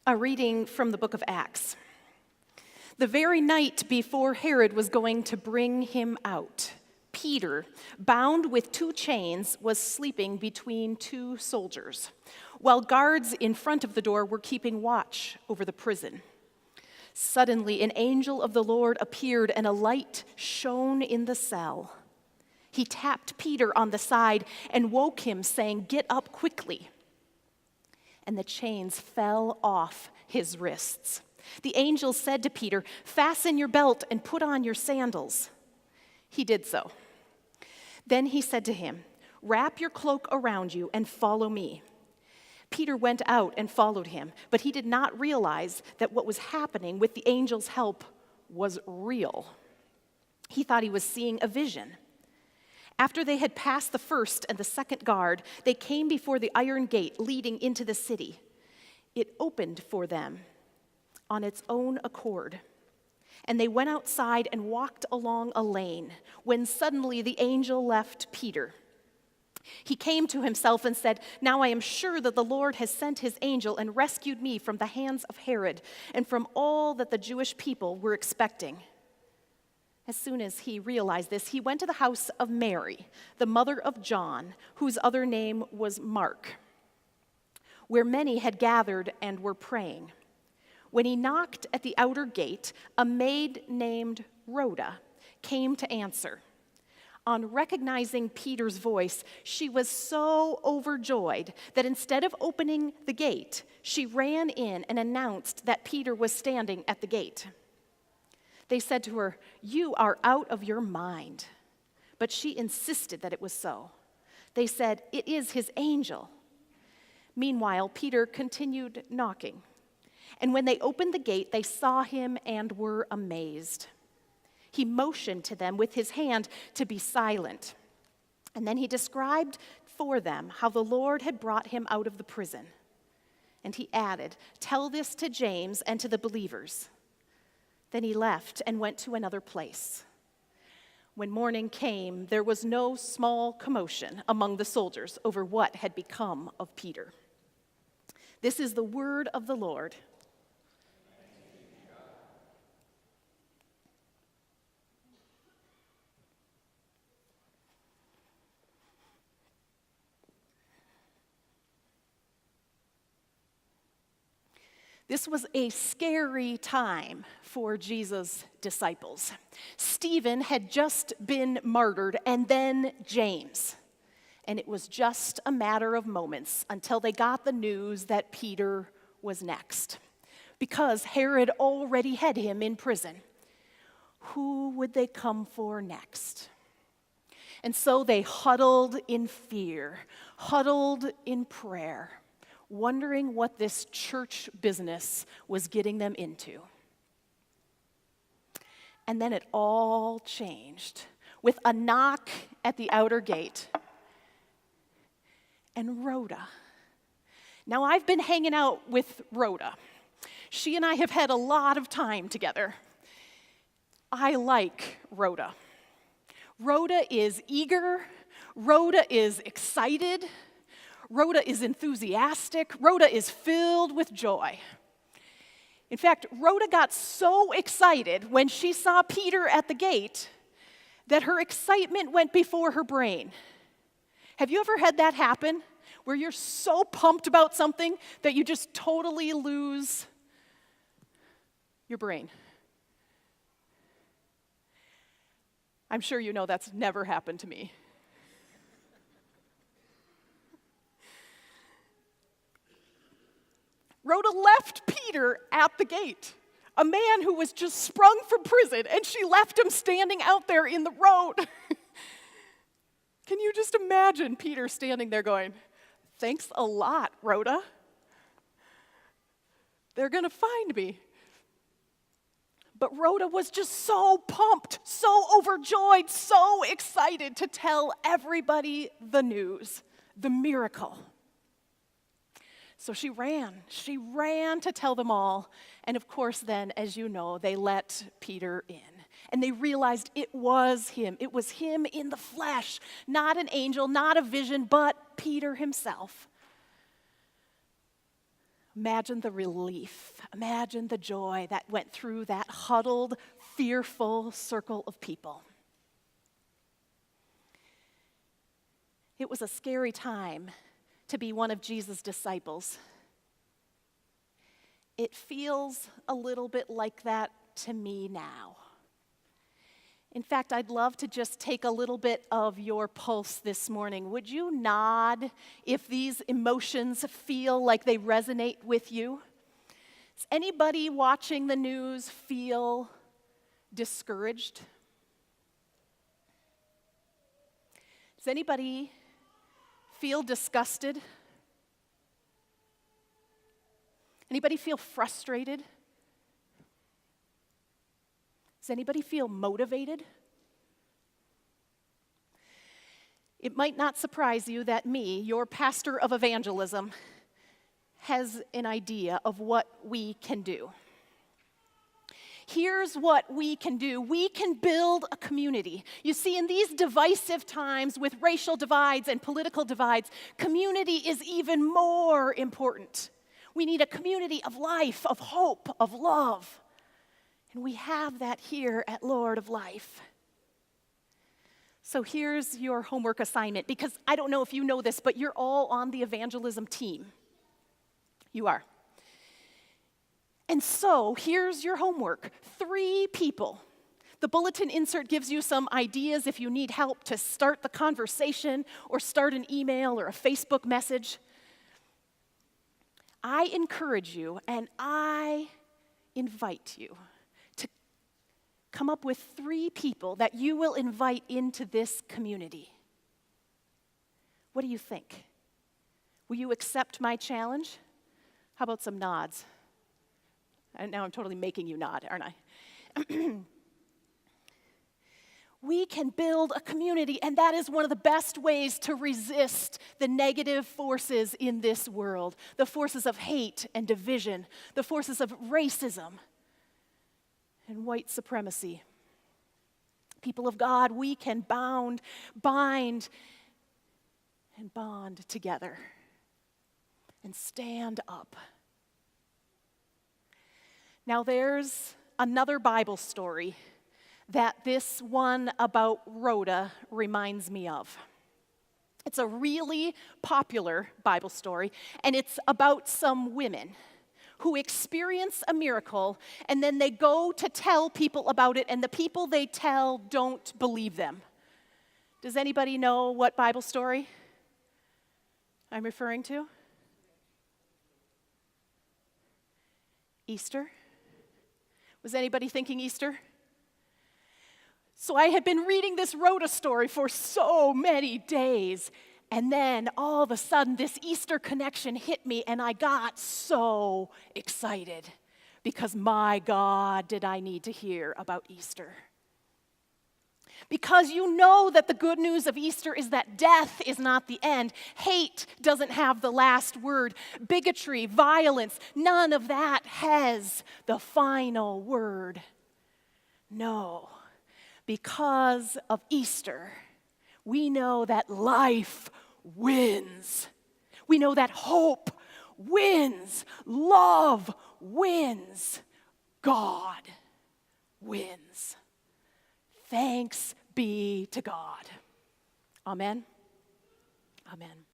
A reading from the book of Acts. The very night before Herod was going to bring him out, Peter, bound with 2 chains, was sleeping between 2 soldiers, while guards in front of the door were keeping watch over the prison. Suddenly, an angel of the Lord appeared, and a light shone in the cell. He tapped Peter on the side and woke him, saying, "Get up quickly." And the chains fell off his wrists. The angel said to Peter, "Fasten your belt and put on your sandals." He did so. Then he said to him, "Wrap your cloak around you and follow me." Peter went out and followed him, but he did not realize that what was happening with the angel's help was real. He thought he was seeing a vision. After they had passed the first and the second guard, they came before the iron gate leading into the city. It opened for them on its own accord, and they went outside and walked along a lane, when suddenly the angel left Peter. He came to himself and said, "Now I am sure that the Lord has sent his angel and rescued me from the hands of Herod and from all that the Jewish people were expecting." As soon as he realized this, he went to the house of Mary, the mother of John, whose other name was Mark, where many had gathered and were praying. When he knocked at the outer gate, a maid named Rhoda came to answer. On recognizing Peter's voice, she was so overjoyed that instead of opening the gate, she ran in and announced that Peter was standing at the gate. They said to her, "You are out of your mind." But she insisted that it was so. They said, "It is his angel." Meanwhile, Peter continued knocking. And when they opened the gate, they saw him and were amazed. He motioned to them with his hand to be silent. And then he described for them how the Lord had brought him out of the prison. And he added, "Tell this to James and to the believers." Then he left and went to another place. When morning came, there was no small commotion among the soldiers over what had become of Peter. This is the word of the Lord. This was a scary time for Jesus' disciples. Stephen had just been martyred, and then James. And it was just a matter of moments until they got the news that Peter was next, because Herod already had him in prison. Who would they come for next? And so they huddled in fear, huddled in prayer, wondering what this church business was getting them into. And then it all changed with a knock at the outer gate. And Rhoda. Now, I've been hanging out with Rhoda. She and I have had a lot of time together. I like Rhoda. Rhoda is eager. Rhoda is excited. Rhoda is enthusiastic. Rhoda is filled with joy. In fact, Rhoda got so excited when she saw Peter at the gate that her excitement went before her brain. Have you ever had that happen, where you're so pumped about something that you just totally lose your brain? I'm sure you know that's never happened to me. Rhoda left Peter at the gate, a man who was just sprung from prison, and she left him standing out there in the road. Can you just imagine Peter standing there going, "Thanks a lot, Rhoda. They're going to find me." But Rhoda was just so pumped, so overjoyed, so excited to tell everybody the news, the miracle. So she ran to tell them all. And of course then, as you know, they let Peter in. And they realized it was him. It was him in the flesh, not an angel, not a vision, but Peter himself. Imagine the relief, imagine the joy that went through that huddled, fearful circle of people. It was a scary time to be one of Jesus' disciples. It feels a little bit like that to me now. In fact, I'd love to just take a little bit of your pulse this morning. Would you nod if these emotions feel like they resonate with you? Does anybody watching the news feel discouraged? Does anybody feel disgusted? Anybody feel frustrated? Does anybody feel motivated? It might not surprise you that me, your pastor of evangelism, has an idea of what we can do. Here's what we can do. We can build a community. You see, in these divisive times with racial divides and political divides, community is even more important. We need a community of life, of hope, of love. And we have that here at Lord of Life. So here's your homework assignment, because I don't know if you know this, but you're all on the evangelism team. You are. And so here's your homework. 3 people. The bulletin insert gives you some ideas if you need help to start the conversation or start an email or a Facebook message. I encourage you and I invite you to come up with 3 people that you will invite into this community. What do you think? Will you accept my challenge? How about some nods? And now I'm totally making you nod, aren't I? We can build a community, and that is one of the best ways to resist the negative forces in this world, the forces of hate and division, the forces of racism and white supremacy. People of God, we can bind, and bond together and stand up. Now there's another Bible story that this one about Rhoda reminds me of. It's a really popular Bible story, and it's about some women who experience a miracle, and then they go to tell people about it, and the people they tell don't believe them. Does anybody know what Bible story I'm referring to? Easter? Was anybody thinking Easter? So I had been reading this Rhoda story for so many days, and then all of a sudden this Easter connection hit me, and I got so excited because my God, did I need to hear about Easter. Because you know that the good news of Easter is that death is not the end. Hate doesn't have the last word. Bigotry, violence, none of that has the final word. No. Because of Easter, we know that life wins. We know that hope wins. Love wins. God wins. Thanks be to God. Amen. Amen.